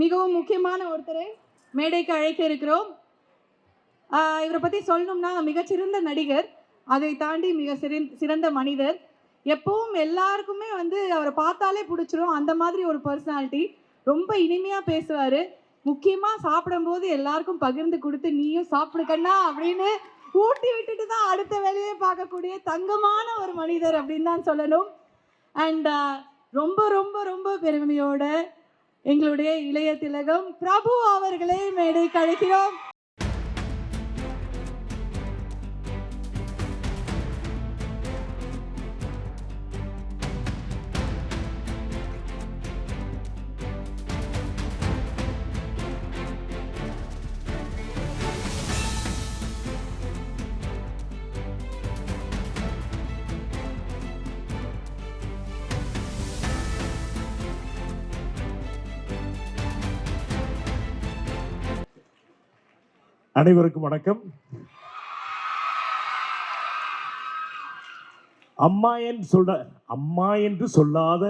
மிகவும் முக்கியமான ஒருத்தரை மேடைக்கு அழைக்க இருக்கிறோம். இவரை பற்றி சொல்லணும்னா மிகச்சிறந்த நடிகர், அதை தாண்டி மிக சிறந்த மனிதர். எப்பவும் எல்லாருக்குமே அவரை பார்த்தாலே பிடிச்சிரும். அந்த மாதிரி ஒரு பர்சனாலிட்டி. ரொம்ப இனிமையாக பேசுவார். முக்கியமாக சாப்பிடும்போது எல்லாருக்கும் பகிர்ந்து கொடுத்து நீயும் சாப்பிடு கண்ணா அப்படின்னு ஊட்டி விட்டுட்டு தான் அடுத்த வேலையை பார்க்கக்கூடிய தங்கமான ஒரு மனிதர் அப்படின்னு தான் சொல்லணும். அண்ட் ரொம்ப ரொம்ப ரொம்ப பெருமையோட எங்களுடைய இளைய திலகம் பிரபு அவர்களை மேடைக்கு அழைக்கிறோம். அனைவருக்கும் வணக்கம். அம்மா என்று சொல்லாத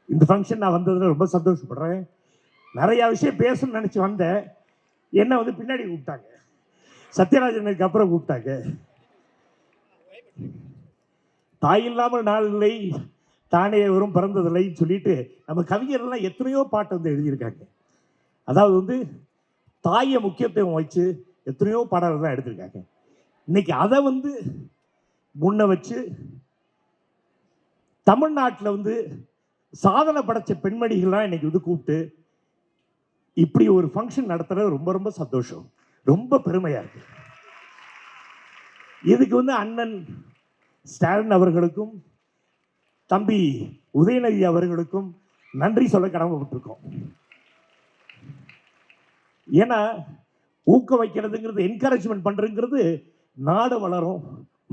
இந்த ஃபங்க்ஷன் நான் வந்ததுல ரொம்ப சந்தோஷப்படுறேன். நிறைய விஷயம் பேசணும்னு நினைச்சு வந்தேன். என்ன பின்னாடி கூப்பிட்டாங்க, சத்யராஜனுக்கு அப்புறம் கூப்பிட்டாங்க. தாய் இல்லாமல் நாள் இல்லை, தானே வரும் பிறந்ததில்லைன்னு சொல்லிட்டு நம்ம கவிஞர்கள்லாம் எத்தனையோ பாட்டு எழுதியிருக்காங்க. அதாவது தாயை முக்கியத்துவம் வச்சு எத்தனையோ பாடல்கள்லாம் எடுத்திருக்காங்க. இன்னைக்கு அதை முன்ன வச்சு தமிழ்நாட்டில் சாதனை படைச்ச பெண்மணிகள்லாம் இன்னைக்கு கூப்பிட்டு இப்படி ஒரு ஃபங்க்ஷன் நடத்துறது ரொம்ப ரொம்ப சந்தோஷம், ரொம்ப பெருமையா இருக்கு. இதுக்கு அண்ணன் ஸ்டாலின் அவர்களுக்கும் தம்பி உதயநிதி அவர்களுக்கும் நன்றி சொல்ல கடமைப்பட்டிருக்கோம். ஏன்னா ஊக்க வைக்கிறதுங்கிறது, என்கரேஜ்மெண்ட் பண்றதுங்கிறது நாடு வளரும்,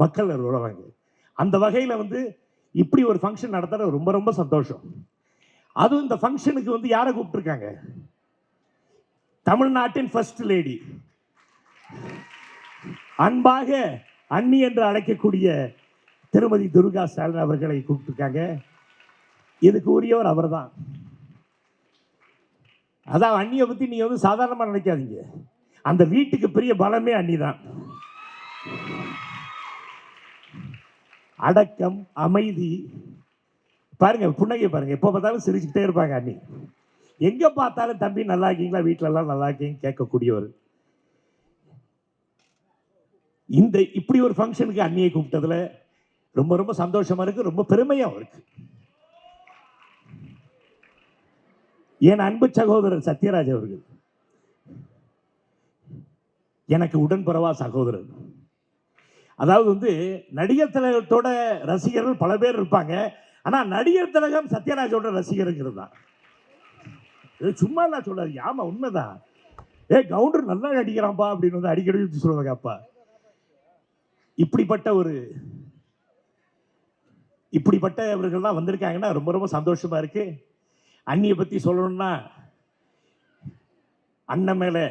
மக்கள் வளருவாங்க. அந்த வகையில் இப்படி ஒரு ஃபங்க்ஷன் நடத்துறது ரொம்ப ரொம்ப சந்தோஷம். அதுவும் இந்த ஃபங்க்ஷனுக்கு யாரை கூப்பிட்டுருக்காங்க? தமிழ்நாட்டின் ஃபர்ஸ்ட் லேடி, அன்பாக அண்ணி என்று அழைக்கக்கூடிய திருமதி துர்கா ஸ்டாலின் அவர்களை கூப்பிட்டுருக்காங்க. இதுக்கு உரியவர் அவர் தான். அதான் அண்ணியை பற்றி நீங்கள் சாதாரணமாக நினைக்காதீங்க. அந்த வீட்டுக்கு பெரிய பலமே அண்ணி தான். அடக்கம், அமைதி, பாருங்க, புன்னகை பாருங்க, எப்போ பார்த்தாலும் சிரிச்சுக்கிட்டே இருப்பாங்க அண்ணி. எங்கே பார்த்தாலும் தம்பி நல்லா இருக்கீங்களா, வீட்டிலலாம் நல்லா இருக்கீங்க கேட்கக்கூடியவர். இப்படி ஒரு ஃபங்க்ஷனுக்கு அண்ணியை கூப்பிட்டதுல ரொம்ப ரொம்ப சந்தோஷமா இருக்கு, ரொம்ப பெருமையாகவும் இருக்கு. என் அன்பு சகோதரர் சத்யராஜ் அவர்கள் எனக்கு உடன்பிறவா சகோதரர். அதாவது நடிகர் திலகத்தோட ரசிகர்கள் பல பேர் இருப்பாங்க. ஆனா நடிகர் திலகம் சத்யராஜோட ரசிகருங்கிறது தான். சும்மா நான் சொல்லாது, ஆமா உண்மைதான். கவுண்டர் நல்லா நடிக்கிறான்பா அப்படின்னு அடிக்கடி சொல்லுவாங்க. அப்பா இப்படிப்பட்டவர்கள்லாம் வந்திருக்காங்கன்னா ரொம்ப ரொம்ப சந்தோஷமா இருக்கு. அண்ணியை பற்றி சொல்லணும்னா, அண்ணன் மேலே,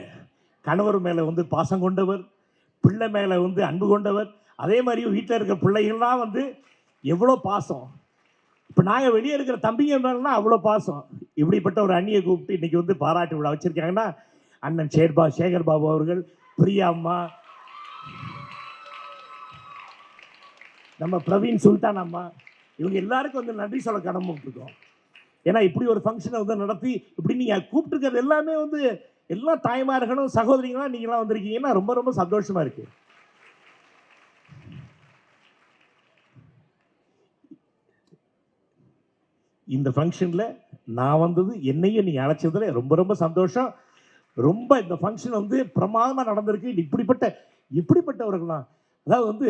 கணவர் மேலே பாசம் கொண்டவர், பிள்ளை மேலே அன்பு கொண்டவர். அதே மாதிரி வீட்டில் இருக்கிற பிள்ளைகள்லாம் எவ்வளோ பாசம். இப்போ நாங்கள் வெளியே இருக்கிற தம்பிங்க மேலாம் அவ்வளோ பாசம். இப்படிப்பட்ட ஒரு அண்ணியை கூப்பிட்டு இன்னைக்கு பாராட்டு விழா வச்சிருக்காங்கன்னா, அண்ணன் சேகர் பாபு அவர்கள், பிரியா அம்மா, நம்ம பிரவீன் சுல்தான் அம்மா, இவங்க எல்லாருக்கும் நன்றி சொல்ல கடமைப்பட்டிருக்கோம். ஏன்னா இப்படி ஒரு ஃபங்க்ஷனை நடத்தி இப்படி நீங்கள் கூப்பிட்டுருக்கிறது எல்லாமே எல்லா தாய்மார்களும் சகோதரிகளும் நீங்களாம் வந்திருக்கீங்கன்னா ரொம்ப ரொம்ப சந்தோஷமா இருக்கு. இந்த ஃபங்க்ஷனில் நான் வந்தது, என்னையும் நீங்கள் அழைச்சதுல ரொம்ப ரொம்ப சந்தோஷம். ரொம்ப இந்த ஃபங்க்ஷன் பிரமாதமாக நடந்திருக்கு. இப்படிப்பட்டவர்கள்லாம், அதாவது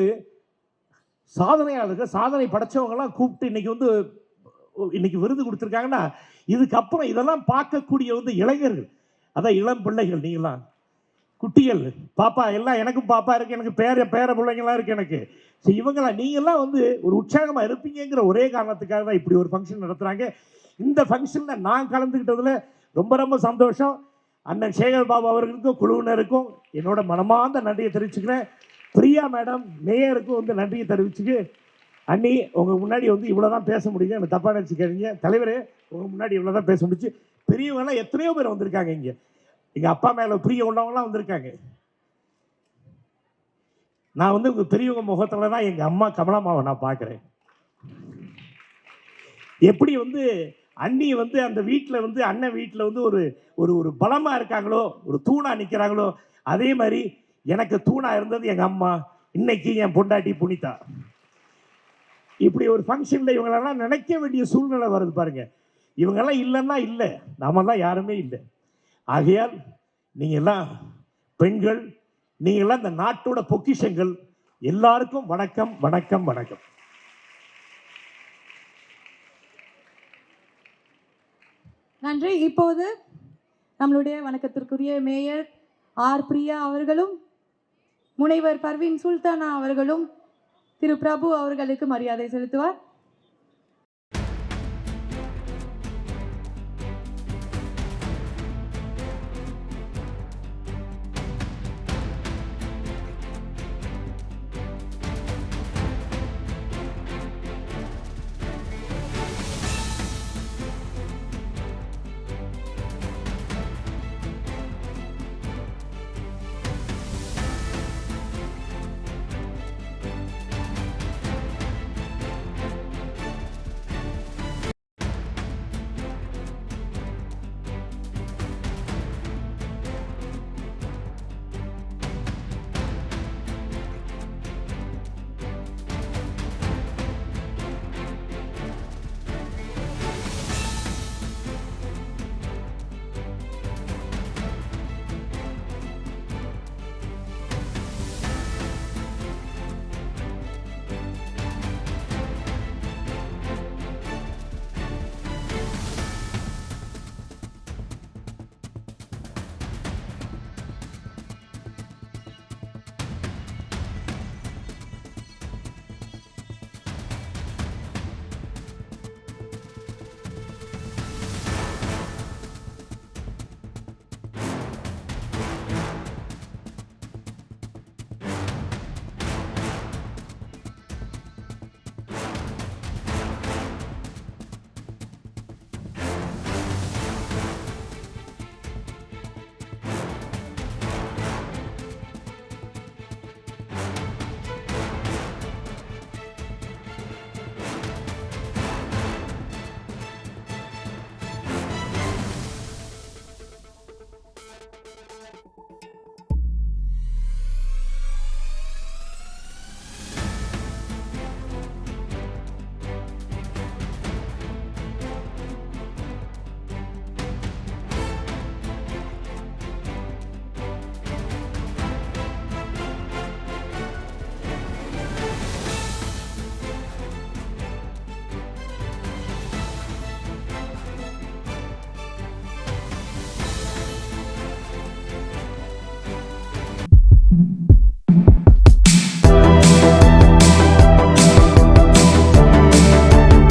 சாதனையாளர்கள், சாதனை படைச்சவங்கலாம் கூப்பிட்டு இன்னைக்கு விருது கொடுத்துருக்காங்கன்னா, இதுக்கப்புறம் இதெல்லாம் பார்க்கக்கூடிய இளைஞர்கள், அதான் இளம் பிள்ளைகள், நீங்களாம் குட்டிகள், பாப்பா எல்லாம், எனக்கும் பாப்பா இருக்கு, எனக்கு பேர பிள்ளைங்களாம் இருக்கு எனக்கு. ஸோ இவங்களாம் நீங்கள்லாம் ஒரு உற்சாகமாக இருப்பீங்கிற ஒரே காரணத்துக்காக தான் இப்படி ஒரு ஃபங்க்ஷன் நடத்துகிறாங்க. இந்த ஃபங்க்ஷனில் நான் கலந்துக்கிட்டதில் ரொம்ப ரொம்ப சந்தோஷம். அண்ணன் சேகர் பாபு அவர்களுக்கும் குழுவினருக்கும் என்னோட மனமார்ந்த நன்றியை தெரிவிச்சுக்கிறேன். பிரியா மேடம் மேயருக்கும் நன்றியை தெரிவிச்சுக்கு அண்ணி உங்கள் முன்னாடி வந்து இவ்வளோ தான் பேச முடியுங்க, எனக்கு தப்பாக நினச்சிக்காதீங்க. தலைவரே உங்கள் முன்னாடி இவ்வளோ தான் பேச முடிச்சு. பெரியவங்கலாம் எத்தனையோ பேர் வந்திருக்காங்க இங்கே. எங்கள் அப்பா மேலே பிரிய உள்ளவங்களாம் வந்திருக்காங்க. நான் வந்து உங்கள் பெரியவங்க முகத்தில் தான் எங்கள் அம்மா கமலாமாவை நான் பார்க்குறேன். எப்படி வந்து அண்ணி வந்து அந்த வீட்டில் வந்து அண்ணன் வீட்டில் வந்து ஒரு ஒரு ஒரு பலமாக இருக்காங்களோ, ஒரு தூணாக நிற்கிறாங்களோ, அதே மாதிரி எனக்கு தூணாக இருந்தது எங்கள் அம்மா. இன்னைக்கு என் பொண்டாட்டி புனிதா. இப்படி ஒரு ஃபங்க்ஷனில் இவங்களெல்லாம் நினைக்க வேண்டிய சூழ்நிலை வருது பாருங்க. இவங்கெல்லாம் இல்லைன்னா இல்லை, நாமெல்லாம் யாருமே இல்லை. ஆகையால் நீங்கள் எல்லாம் பெண்கள், நீங்கள் எல்லாம் இந்த நாட்டோட பொக்கிஷங்கள். எல்லாருக்கும் வணக்கம், வணக்கம், வணக்கம். நன்றி. இப்போது நம்மளுடைய வணக்கத்திற்குரிய மேயர் ஆர் பிரியா அவர்களும் முனைவர் பர்வீன் சுல்தானா அவர்களும் திரு பிரபு அவர்களுக்கு மரியாதை செலுத்துவார்.